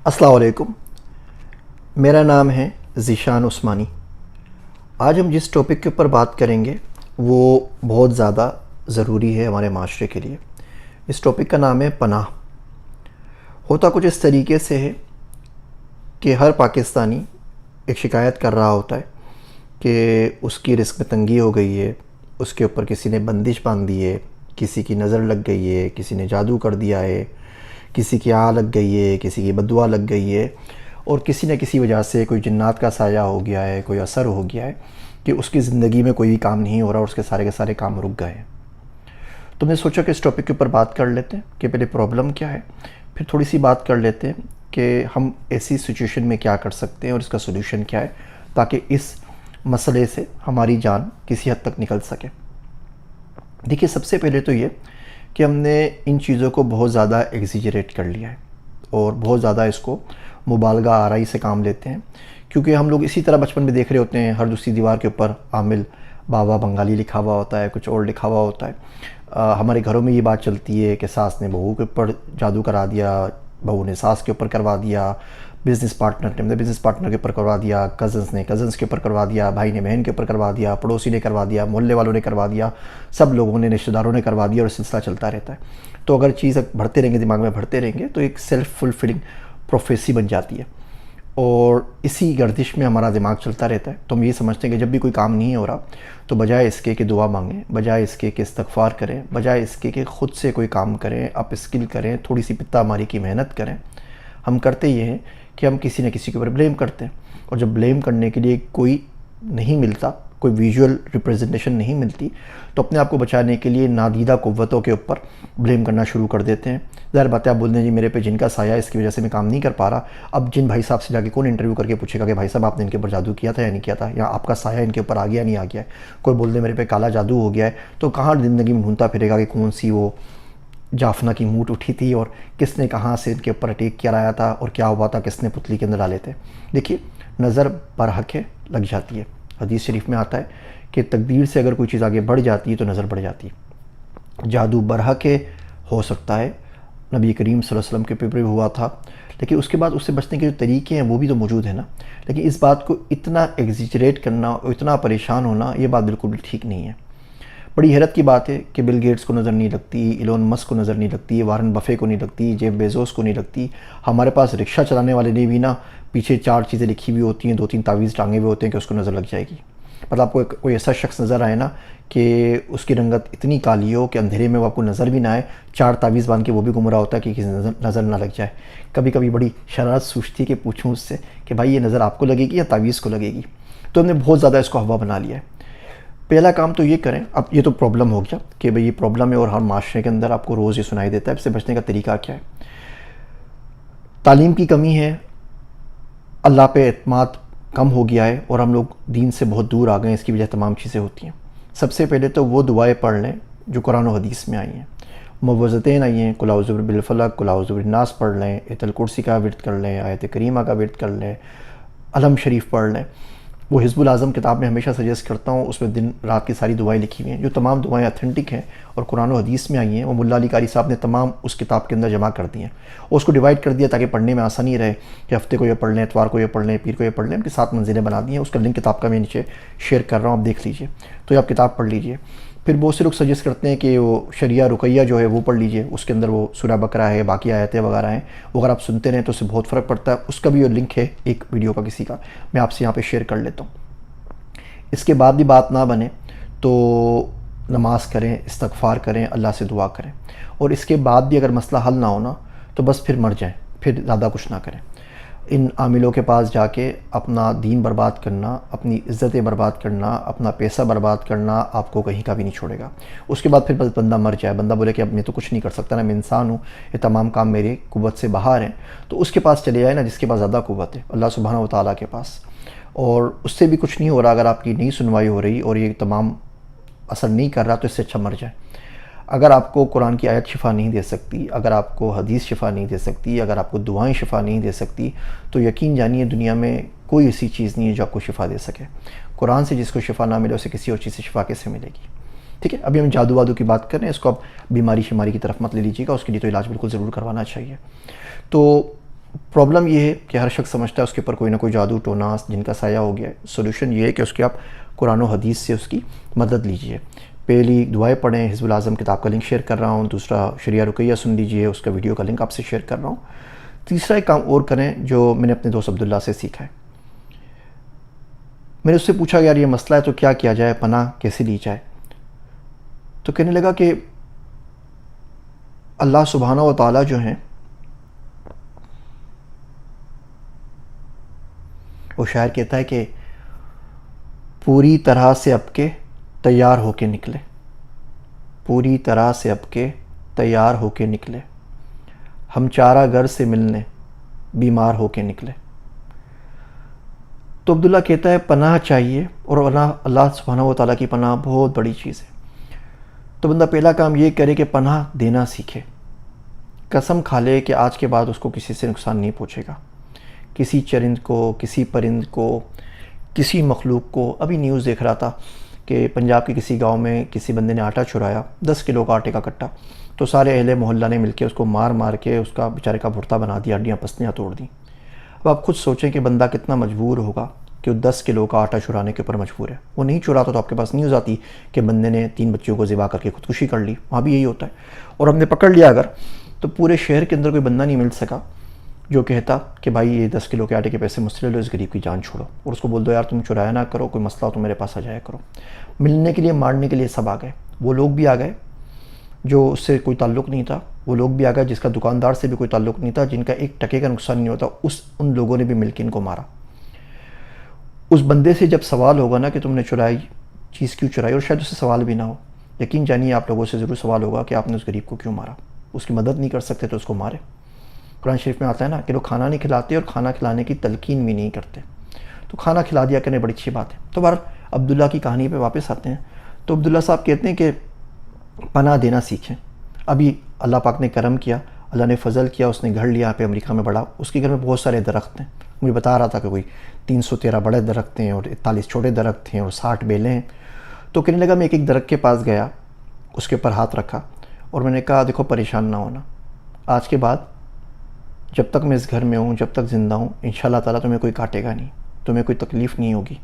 السلام علیکم، میرا نام ہے ذیشان عثمانی۔ آج ہم جس ٹاپک کے اوپر بات کریں گے وہ بہت زیادہ ضروری ہے ہمارے معاشرے کے لیے۔ اس ٹاپک کا نام ہے پناہ۔ ہوتا کچھ اس طریقے سے ہے کہ ہر پاکستانی ایک شکایت کر رہا ہوتا ہے کہ اس کی رزق میں تنگی ہو گئی ہے، اس کے اوپر کسی نے بندش باندھ دی ہے، کسی کی نظر لگ گئی ہے، کسی نے جادو کر دیا ہے، کسی کی آہ لگ گئی ہے، کسی کی بددعا لگ گئی ہے، اور کسی نہ کسی وجہ سے کوئی جنات کا سایہ ہو گیا ہے، کوئی اثر ہو گیا ہے کہ اس کی زندگی میں کوئی بھی کام نہیں ہو رہا اور اس کے سارے کام رک گئے ہیں۔ تو میں سوچا کہ اس ٹاپک کے اوپر بات کر لیتے ہیں کہ پہلے پرابلم کیا ہے، پھر تھوڑی سی بات کر لیتے ہیں کہ ہم ایسی سچویشن میں کیا کر سکتے ہیں اور اس کا سولوشن کیا ہے، تاکہ اس مسئلے سے ہماری جان کسی حد تک نکل سکے۔ دیکھیے، سب سے پہلے تو یہ کہ ہم نے ان چیزوں کو بہت زیادہ ایگزیجریٹ کر لیا ہے اور بہت زیادہ اس کو مبالغہ آرائی سے کام لیتے ہیں، کیونکہ ہم لوگ اسی طرح بچپن میں دیکھ رہے ہوتے ہیں ہر دوسری دیوار کے اوپر عامل بابا بنگالی لکھا ہوا ہوتا ہے، کچھ اور لکھا ہوا ہوتا ہے۔ ہمارے گھروں میں یہ بات چلتی ہے کہ ساس نے بہو کے اوپر جادو کرا دیا، بہو نے ساس کے اوپر کروا دیا، بزنس پارٹنر نے بزنس پارٹنر کے اوپر کروا دیا، کزنس نے کزنس کے اوپر کروا دیا، بھائی نے بہن کے اوپر کروا دیا، پڑوسی نے کروا دیا، محلے والوں نے کروا دیا، سب لوگوں نے، رشتہ داروں نے کروا دیا، اور سلسلہ چلتا رہتا ہے۔ تو اگر چیز بڑھتے رہیں گے، دماغ میں بڑھتے رہیں گے، تو ایک سیلف فلفلنگ پروفیسی بن جاتی ہے، اور اسی گردش میں ہمارا دماغ چلتا رہتا ہے۔ تو ہم یہ سمجھتے ہیں کہ جب بھی کوئی کام نہیں ہو رہا تو بجائے اس کے کہ دعا مانگیں، بجائے اس کے کہ استغفار کریں، بجائے اس کے کہ خود سے کوئی کام کریں، اپ اسکل کریں، تھوڑی سی پتہ ماری کی محنت کریں، ہم کرتے یہ ہیں کہ ہم کسی نہ کسی کے اوپر بلیم کرتے ہیں، اور جب بلیم کرنے کے لیے کوئی نہیں ملتا، کوئی ویژول ریپریزنٹیشن نہیں ملتی، تو اپنے آپ کو بچانے کے لیے نادیدہ قوتوں کے اوپر بلیم کرنا شروع کر دیتے ہیں۔ ظاہر بات ہے، آپ بولتے ہیں جی میرے پہ جن کا سایہ ہے، اس کی وجہ سے میں کام نہیں کر پا رہا۔ اب جن بھائی صاحب سے جا کے کون انٹرویو کر کے پوچھے گا کہ بھائی صاحب آپ نے ان کے اوپر جادو کیا تھا یا نہیں کیا تھا، یا آپ کا سایہ ان کے اوپر آ گیا نہیں آ گیا ہے؟ کوئی بول دے میرے پہ کالا جادو ہو گیا ہے، تو کہاں زندگی میں ڈھونڈتا پھرے گا کہ کون سی وہ جافنا کی موٹ اٹھی تھی اور کس نے کہاں سے ان کے اوپر اٹیک کرایا تھا اور کیا ہوا تھا، کس نے پتلی کے اندر ڈالے تھے۔ دیکھیے، نظر برحق ہے لگ جاتی ہے۔ حدیث شریف میں آتا ہے کہ تقدیر سے اگر کوئی چیز آگے بڑھ جاتی ہے تو نظر بڑھ جاتی ہے۔ جادو برحق ہو سکتا ہے، نبی کریم صلی اللہ علیہ وسلم کے اوپر بھی ہوا تھا، لیکن اس کے بعد اس سے بچنے کے جو طریقے ہیں وہ بھی تو موجود ہیں نا۔ لیکن اس بات کو اتنا ایگزیجریٹ کرنا اور اتنا پریشان ہونا، یہ بات بالکل بھی ٹھیک نہیں ہے۔ بڑی حیرت کی بات ہے کہ بل گیٹس کو نظر نہیں لگتی، ایلون مسک کو نظر نہیں لگتی، وارن بفے کو نہیں لگتی، جیف بیزوس کو نہیں لگتی۔ ہمارے پاس رکشہ چلانے والے نے بھی نا پیچھے 4 چیزیں لکھی ہوئی ہوتی ہیں، 2-3 تعویذ ٹانگے ہوئے ہوتے ہیں کہ اس کو نظر لگ جائے گی۔ مطلب آپ کو کوئی ایسا شخص نظر آئے نا کہ اس کی رنگت اتنی کالی ہو کہ اندھیرے میں وہ آپ کو نظر بھی نہ آئے، 4 تعویذ باندھ کے وہ بھی گم رہا ہوتا ہے کہ کسی نظر نہ لگ جائے۔ کبھی کبھی بڑی شرارت سوچتی ہے کہ پوچھوں اس سے کہ بھائی یہ نظر آپ کو لگے گی یا تعویذ کو لگے گی؟ تو ہم نے بہت زیادہ اس کو ہوا بنا لیا ہے۔ پہلا کام تو یہ کریں، اب یہ تو پرابلم ہو گیا کہ بھئی یہ پرابلم ہے اور ہر معاشرے کے اندر آپ کو روز یہ سنائی دیتا ہے۔ اس سے بچنے کا طریقہ کیا ہے؟ تعلیم کی کمی ہے، اللہ پہ اعتماد کم ہو گیا ہے، اور ہم لوگ دین سے بہت دور آ گئے ہیں، اس کی وجہ تمام چیزیں ہوتی ہیں۔ سب سے پہلے تو وہ دعائیں پڑھ لیں جو قرآن و حدیث میں آئی ہیں۔ معوذتین آئی ہیں، قل اعوذ برب الفلق، قل اعوذ بالناس پڑھ لیں، آیت الکرسی کا ورد کر لیں، آیت کریمہ کا ورد کر لیں، علم شریف پڑھ لیں۔ وہ حزب الاعظم کتاب میں ہمیشہ سجیسٹ کرتا ہوں، اس میں دن رات کی ساری دعائیں لکھی ہوئی ہیں، جو تمام دعائیں اتھینٹک ہیں اور قرآن و حدیث میں آئی ہیں۔ وہ ملا علی قاری صاحب نے تمام اس کتاب کے اندر جمع کر دی ہیں، اور اس کو ڈیوائڈ کر دیا تاکہ پڑھنے میں آسانی رہے کہ ہفتے کو یہ پڑھ لیں، اتوار کو یہ پڑھ لیں، پیر کو یہ پڑھ لیں۔ ان کی 7 منزلیں بنا دی ہیں، اس کا لنک کتاب کا میں نیچے شیئر کر رہا ہوں، آپ دیکھ لیجئے، تو یہ آپ کتاب پڑھ لیجئے۔ پھر بہت سے لوگ سجیسٹ کرتے ہیں کہ وہ شریعہ رقیہ جو ہے وہ پڑھ لیجئے، اس کے اندر وہ سورہ بقرہ ہے، باقی آیتیں وغیرہ ہیں، وہ اگر آپ سنتے رہیں تو اس سے بہت فرق پڑتا ہے۔ اس کا بھی لنک ہے ایک ویڈیو کا کسی کا، میں آپ سے یہاں پہ شیئر کر لیتا ہوں۔ اس کے بعد بھی بات نہ بنے تو نماز کریں، استغفار کریں، اللہ سے دعا کریں، اور اس کے بعد بھی اگر مسئلہ حل نہ ہونا تو بس پھر مر جائیں، پھر زیادہ کچھ نہ کریں۔ ان عاملوں کے پاس جا کے اپنا دین برباد کرنا، اپنی عزتیں برباد کرنا، اپنا پیسہ برباد کرنا آپ کو کہیں کا بھی نہیں چھوڑے گا۔ اس کے بعد پھر بس بندہ مر جائے، بندہ بولے کہ اب میں تو کچھ نہیں کر سکتا نا، میں انسان ہوں، یہ تمام کام میری قوت سے باہر ہیں، تو اس کے پاس چلے جائے نا جس کے پاس زیادہ قوت ہے، اللہ سبحانہ و تعالیٰ کے پاس۔ اور اس سے بھی کچھ نہیں ہو رہا، اگر آپ کی نہیں سنوائی ہو رہی اور یہ تمام اثر نہیں کر رہا، تو اس سے اچھا مر جائے۔ اگر آپ کو قرآن کی آیت شفا نہیں دے سکتی، اگر آپ کو حدیث شفا نہیں دے سکتی، اگر آپ کو دعائیں شفا نہیں دے سکتی، تو یقین جانیے دنیا میں کوئی ایسی چیز نہیں ہے جو آپ کو شفا دے سکے۔ قرآن سے جس کو شفا نہ ملے، اسے کسی اور چیز سے شفا کیسے ملے گی؟ ٹھیک ہے، ابھی ہم جادو وادو کی بات کر رہے ہیں، اس کو آپ بیماری شماری کی طرف مت لے لیجیے گا، اس کے لیے تو علاج بالکل ضرور کروانا چاہیے۔ تو پرابلم یہ ہے کہ ہر شخص سمجھتا ہے اس کے اوپر کوئی نہ کوئی جادو ٹونا جن کا سایہ ہو گیا ہے. سولوشن یہ ہے کہ اس کے آپ قرآن و حدیث سے اس کی مدد لیجئے. پہلی دعائیں پڑھیں. حزب الاعظم کتاب کا لنک شیئر کر رہا ہوں. دوسرا شریعہ رقیہ سن لیجئے, اس کا ویڈیو کا لنک آپ سے شیئر کر رہا ہوں. تیسرا ایک کام اور کریں جو میں نے اپنے دوست عبداللہ سے سیکھا ہے. میں نے اس سے پوچھا یار یہ مسئلہ ہے تو کیا کیا جائے, پناہ کیسے لی جائے؟ تو کہنے لگا کہ اللہ سبحانہ و تعالیٰ جو ہیں وہ شاعر کہتا ہے کہ پوری طرح سے اب کے تیار ہو کے نکلے, پوری طرح سے اب کے تیار ہو کے نکلے, ہم چارہ گر سے ملنے بیمار ہو کے نکلے. تو عبداللہ کہتا ہے پناہ چاہیے, اور اللہ سبحانہ و تعالیٰ کی پناہ بہت بڑی چیز ہے. تو بندہ پہلا کام یہ کرے کہ پناہ دینا سیکھے. قسم کھا لے کہ آج کے بعد اس کو کسی سے نقصان نہیں پہنچے گا, کسی چرند کو, کسی پرند کو, کسی مخلوق کو. ابھی نیوز دیکھ رہا تھا کہ پنجاب کے کسی گاؤں میں کسی بندے نے آٹا چرایا, 10 کلو کا آٹے کا کٹا, تو سارے اہل محلہ نے مل کے اس کو مار مار کے اس کا بیچارے کا بھرتا بنا دیا, ہڈیاں پسلیاں توڑ دیں. اب آپ خود سوچیں کہ بندہ کتنا مجبور ہوگا کہ وہ 10 کلو کا آٹا چرانے کے اوپر مجبور ہے. وہ نہیں چراتا تو آپ کے پاس نیوز آتی کہ بندے نے 3 بچوں کو ذبح کر کے خودکشی کر لی. وہاں بھی یہی ہوتا ہے. اور ہم نے پکڑ لیا اگر, تو پورے شہر کے اندر کوئی بندہ نہیں مل سکا جو کہتا کہ بھائی یہ 10 کلو کے آٹے کے پیسے مجھ سے لے لو, اس غریب کی جان چھوڑو, اور اس کو بول دو یار تم چرایا نہ کرو, کوئی مسئلہ ہو تو میرے پاس آ جایا کرو. ملنے کے لیے, مارنے کے لیے سب آ گئے. وہ لوگ بھی آ گئے جو اس سے کوئی تعلق نہیں تھا, وہ لوگ بھی آ گئے جس کا دکاندار سے بھی کوئی تعلق نہیں تھا, جن کا 1 ٹکے کا نقصان نہیں ہوتا, ان لوگوں نے بھی مل کے ان کو مارا. اس بندے سے جب سوال ہوگا نا کہ تم نے چرائی چیز کیوں چرائی, اور شاید اس سے سوال بھی نہ ہو, یقین جانیے آپ لوگوں سے ضرور سوال ہوگا کہ آپ نے اس غریب کو کیوں مارا. اس کی مدد نہیں کر سکتے تو اس کو مارے. قرآن شریف میں آتا ہے نا کہ لوگ کھانا نہیں کھلاتے اور کھانا کھلانے کی تلقین بھی نہیں کرتے, تو کھانا کھلا دیا کرنے بڑی اچھی بات ہے. تو بہر عبداللہ کی کہانی پہ واپس آتے ہیں. تو عبداللہ صاحب کہتے ہیں کہ پناہ دینا سیکھیں. ابھی اللہ پاک نے کرم کیا, اللہ نے فضل کیا, اس نے گھر لیا یہاں پہ امریکہ میں بڑا. اس کے گھر میں بہت سارے درخت ہیں. مجھے بتا رہا تھا کہ کوئی 313 بڑے درخت ہیں اور 41 چھوٹے درخت ہیں اور 60 بیلیں ہیں. تو کہنے لگا میں ایک درخت کے پاس گیا, اس کے اوپر ہاتھ رکھا اور میں نے کہا دیکھو پریشان نہ ہونا, آج کے بعد جب تک میں اس گھر میں ہوں, جب تک زندہ ہوں, انشاءاللہ تعالیٰ تمہیں کوئی کاٹے گا نہیں, تمہیں کوئی تکلیف نہیں ہوگی,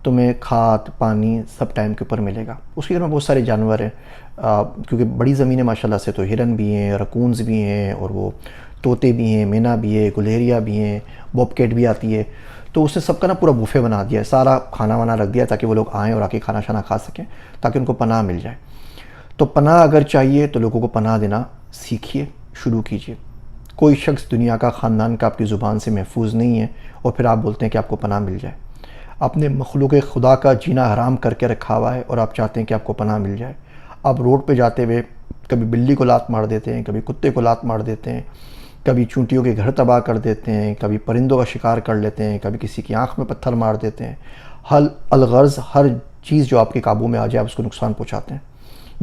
تمہیں کھاد پانی سب ٹائم کے اوپر ملے گا. اس کے گھر میں بہت سارے جانور ہیں کیونکہ بڑی زمین ہے ماشاءاللہ سے, تو ہرن بھی ہیں, رکونز بھی ہیں, اور وہ طوطے بھی ہیں, مینا بھی ہے, گلہریا بھی ہیں, بوب کیٹ بھی آتی ہے. تو اس نے سب کا نا پورا بوفے بنا دیا ہے, سارا کھانا وانا رکھ دیا تاکہ وہ لوگ آئیں اور آ کے کھانا شانا کھا سکیں, تاکہ ان کو پناہ مل جائے. تو پناہ اگر چاہیے تو لوگوں کو پناہ دینا سیکھیے, شروع کیجیے. کوئی شخص دنیا کا, خاندان کا آپ کی زبان سے محفوظ نہیں ہے اور پھر آپ بولتے ہیں کہ آپ کو پناہ مل جائے. آپ نے مخلوق خدا کا جینا حرام کر کے رکھا ہوا ہے اور آپ چاہتے ہیں کہ آپ کو پناہ مل جائے. آپ روڈ پہ جاتے ہوئے کبھی بلی کو لات مار دیتے ہیں, کبھی کتے کو لات مار دیتے ہیں, کبھی چونٹیوں کے گھر تباہ کر دیتے ہیں, کبھی پرندوں کا شکار کر لیتے ہیں, کبھی کسی کی آنکھ میں پتھر مار دیتے ہیں. الغرض ہر چیز جو آپ کے قابو میں آ جائے آپ اس کو نقصان پہنچاتے ہیں.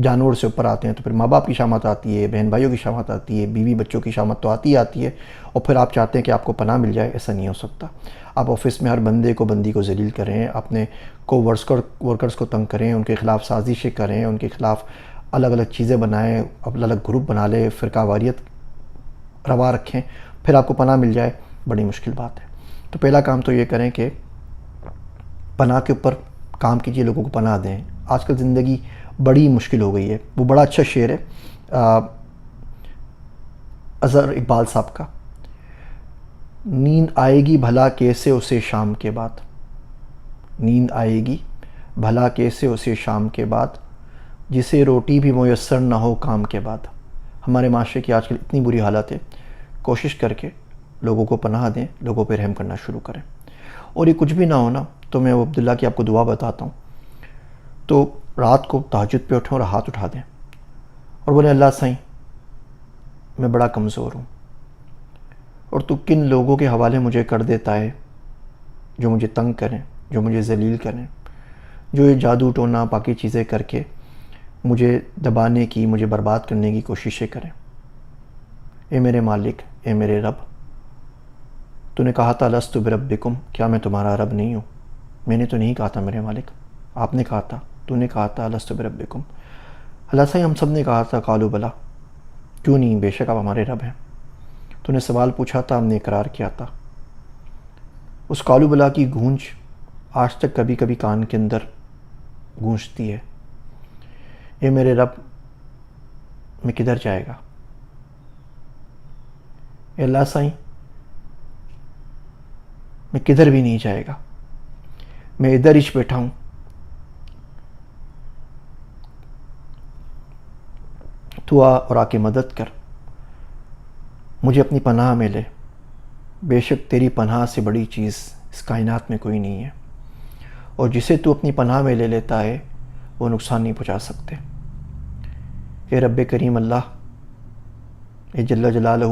جانور سے اوپر آتے ہیں تو پھر ماں باپ کی شامت آتی ہے, بہن بھائیوں کی شامت آتی ہے, بیوی بچوں کی شامت تو آتی ہے, اور پھر آپ چاہتے ہیں کہ آپ کو پناہ مل جائے. ایسا نہیں ہو سکتا. آپ آفس میں ہر بندے کو بندی کو ذلیل کریں, اپنے کو ورکرز کو تنگ کریں, ان کے خلاف سازشیں کریں, ان کے خلاف الگ الگ چیزیں بنائیں, الگ الگ گروپ بنا لیں, فرقہ واریت روا رکھیں, پھر آپ کو پناہ مل جائے, بڑی مشکل بات ہے. تو پہلا کام تو یہ کریں کہ پناہ کے اوپر کام کیجیے, لوگوں کو پناہ دیں. آج کل زندگی بڑی مشکل ہو گئی ہے. وہ بڑا اچھا شعر ہے اظہر اقبال صاحب کا, نیند آئے گی بھلا کیسے اسے شام کے بعد, نیند آئے گی بھلا کیسے اسے شام کے بعد, جسے روٹی بھی میسر نہ ہو کام کے بعد. ہمارے معاشرے کی آج کل اتنی بری حالت ہے, کوشش کر کے لوگوں کو پناہ دیں, لوگوں پہ رحم کرنا شروع کریں. اور یہ کچھ بھی نہ ہونا تو میں عبداللہ کی آپ کو دعا بتاتا ہوں. تو رات کو تہجد پہ اٹھیں اور ہاتھ اٹھا دیں اور بولیں اللہ سائیں میں بڑا کمزور ہوں, اور تو کن لوگوں کے حوالے مجھے کر دیتا ہے جو مجھے تنگ کریں, جو مجھے ذلیل کریں, جو یہ جادو ٹونا باقی چیزیں کر کے مجھے دبانے کی, مجھے برباد کرنے کی کوششیں کریں. اے میرے مالک, اے میرے رب, تو نے کہا تھا لست بربکم, کیا میں تمہارا رب نہیں ہوں؟ میں نے تو نہیں کہا تھا میرے مالک, آپ نے کہا تھا, تو نے کہا تھا لست بربکم. اللہ سائیں ہم سب نے کہا تھا قالوا بلا, کیوں نہیں, بے شک آپ ہمارے رب ہیں. تو نے سوال پوچھا تھا، ہم نے اقرار کیا تھا۔ اس قالو بلا کی گونج آج تک کبھی کبھی کان کے اندر گونجتی ہے، اے میرے رب میں کدھر جائے گا؟ اے اللہ سائیں میں کدھر بھی نہیں جائے گا، میں ادھر ہی بیٹھا ہوں، تو آ اور آ کے مدد کر، مجھے اپنی پناہ میں لے۔ بے شک تیری پناہ سے بڑی چیز اس کائنات میں کوئی نہیں ہے، اور جسے تو اپنی پناہ میں لے لیتا ہے وہ نقصان نہیں پہنچا سکتے۔ اے رب کریم اللہ، اے جل جلالہ،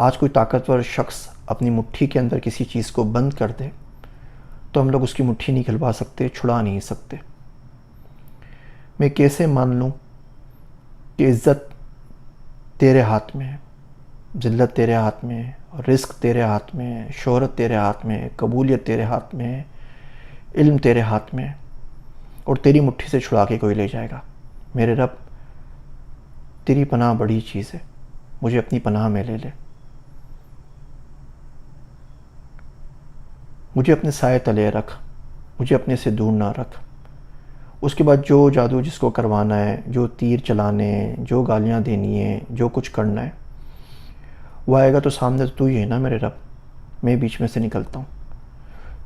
آج کوئی طاقتور شخص اپنی مٹھی کے اندر کسی چیز کو بند کر دے تو ہم لوگ اس کی مٹھی نہیں کھلوا سکتے، چھڑا نہیں سکتے۔ میں کیسے مان لوں کہ عزت تیرے ہاتھ میں ہے، ذلت تیرے ہاتھ میں ہے، رزق تیرے ہاتھ میں ہے، شہرت تیرے ہاتھ میں ہے، قبولیت تیرے ہاتھ میں ہے، علم تیرے ہاتھ میں ہے، اور تیری مٹھی سے چھڑا کے کوئی لے جائے گا۔ میرے رب تیری پناہ بڑی چیز ہے، مجھے اپنی پناہ میں لے لے، مجھے اپنے سائے تلے رکھ، مجھے اپنے سے دور نہ رکھ۔ اس کے بعد جو جادو جس کو کروانا ہے، جو تیر چلانے ہیں، جو گالیاں دینی ہیں، جو کچھ کرنا ہے، وہ آئے گا تو سامنے تو ہی ہے نا میرے رب، میں بیچ میں سے نکلتا ہوں،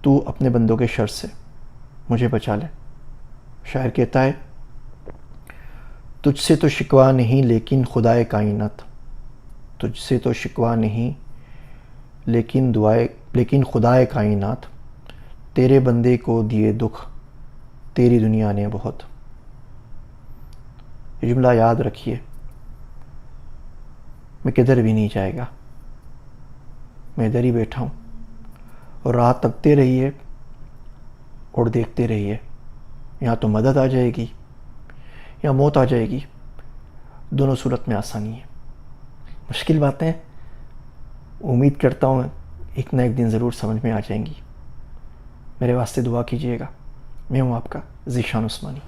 تو اپنے بندوں کے شر سے مجھے بچا لے۔ شاعر کہتا ہے، تجھ سے تو شکوہ نہیں لیکن خدائے کائنات، تجھ سے تو شکوہ نہیں لیکن خدائے کائنات، تیرے بندے کو دیے دکھ تیری دنیا نے بہت۔ یہ جملہ یاد رکھیے، میں کدھر بھی نہیں جائے گا، میں ادھر ہی بیٹھا ہوں، اور راہ تکتے رہیے اور دیکھتے رہیے، یہاں تو مدد آ جائے گی یا موت آ جائے گی، دونوں صورت میں آسانی ہے۔ مشکل باتیں امید کرتا ہوں ایک نہ ایک دن ضرور سمجھ میں آ جائیں گی۔ میرے واسطے دعا کیجیے گا۔ میں ہوں آپ کا ذیشان عثمانی۔